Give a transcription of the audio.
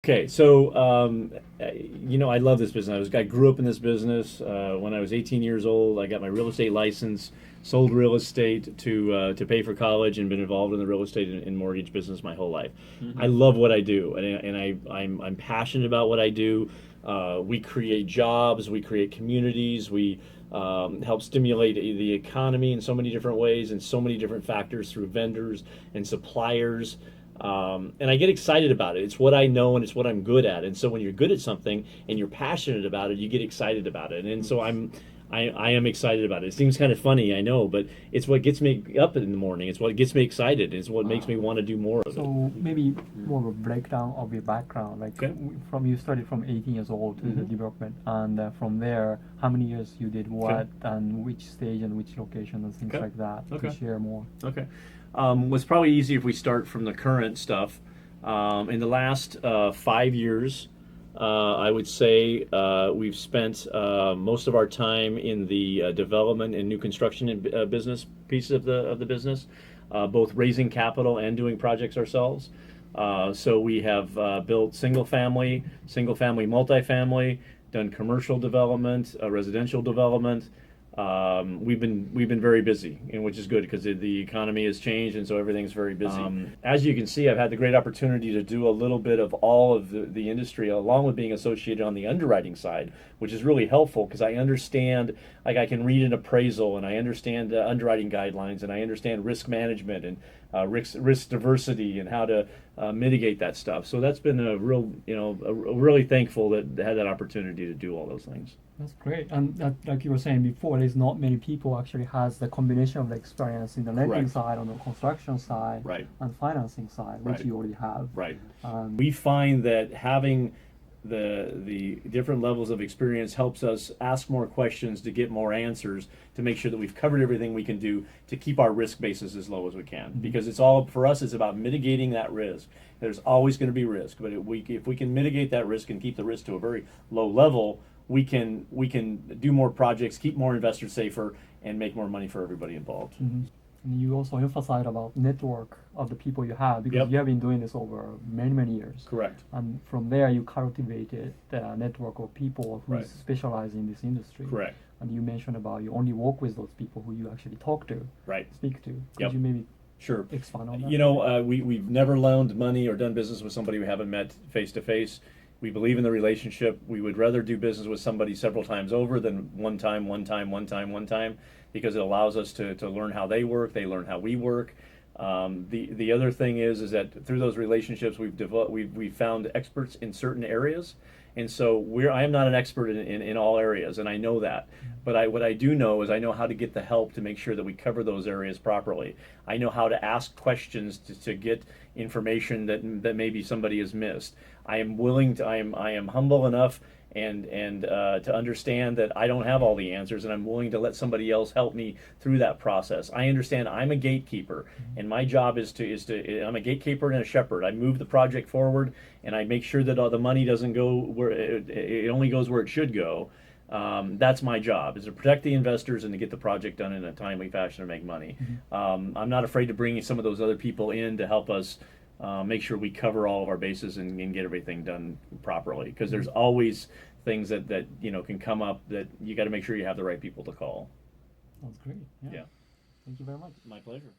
Okay, so I love this business. I grew up in this business. When I was 18 years old, I got my real estate license, sold real estate to pay for college, and been involved in the real estate and mortgage business my whole life. I love what I do, I'm passionate about what I do. We create jobs, we create communities, we help stimulate the economy in so many different ways and so many different factors through vendors and suppliers. And I get excited about it. It's what I know and it's what I'm good at. And so when you're good at something and you're passionate about it, you get excited about it. And so I am excited about it. It seems kind of funny, I know, but it's what gets me up in the morning. It's what gets me excited. It's what makes me want to do more of it. So maybe more of a breakdown of your background. Like Okay. you started from 18 years old to the development, and from there, how many years you did what, and which stage and which location and things like that. To share more. Okay. It's probably easier if we start from the current stuff. In the last 5 years, I would say we've spent most of our time in the development and new construction business piece of the business, both raising capital and doing projects ourselves. So we have built single family, multifamily, done commercial development, residential development. We've been very busy, and which is good because the economy has changed, and so everything's very busy. As you can see, I've had the great opportunity to do a little bit of all of the industry, along with being associated on the underwriting side, which is really helpful because I understand, like I can read an appraisal, and I understand underwriting guidelines, and I understand risk management and risk diversity and how to mitigate that stuff. So that's been a real, really thankful that I had that opportunity to do all those things. That's great. And that, like you were saying before, there's not many people actually has the combination of the experience in the lending side, on the construction side, and financing side, which you already have. Right. We find that having the different levels of experience helps us ask more questions to get more answers, to make sure that we've covered everything we can do to keep our risk basis as low as we can. Because it's all, for us, it's about mitigating that risk. There's always going to be risk, but if we can mitigate that risk and keep the risk to a very low level, we can do more projects, keep more investors safer, and make more money for everybody involved. And you also emphasize about network of the people you have, because you have been doing this over many years. Correct. And from there you cultivated a network of people who specialize in this industry. Correct. And you mentioned about you only work with those people who you actually talk to, speak to. Could you maybe expand on that? We've never loaned money or done business with somebody we haven't met face to face. We believe in the relationship. We would rather do business with somebody several times over than one time, because it allows us to learn how they work, they learn how we work. The other thing is that through those relationships we've found experts in certain areas, and so I am not an expert in all areas, and I know that. But what I do know is I know how to get the help to make sure that we cover those areas properly. I know how to ask questions to get information that maybe somebody has missed. I am humble enough and to understand that I don't have all the answers, and I'm willing to let somebody else help me through that process. I understand I'm a gatekeeper, and my job is to I'm a gatekeeper and a shepherd. I move the project forward, and I make sure that all the money doesn't go where it only goes where it should go. That's my job, is to protect the investors and to get the project done in a timely fashion and make money. I'm not afraid to bring some of those other people in to help us make sure we cover all of our bases and get everything done properly, because there's always things that can come up that you got to make sure you have the right people to call. That's great. Yeah. Yeah. Thank you very much. My pleasure.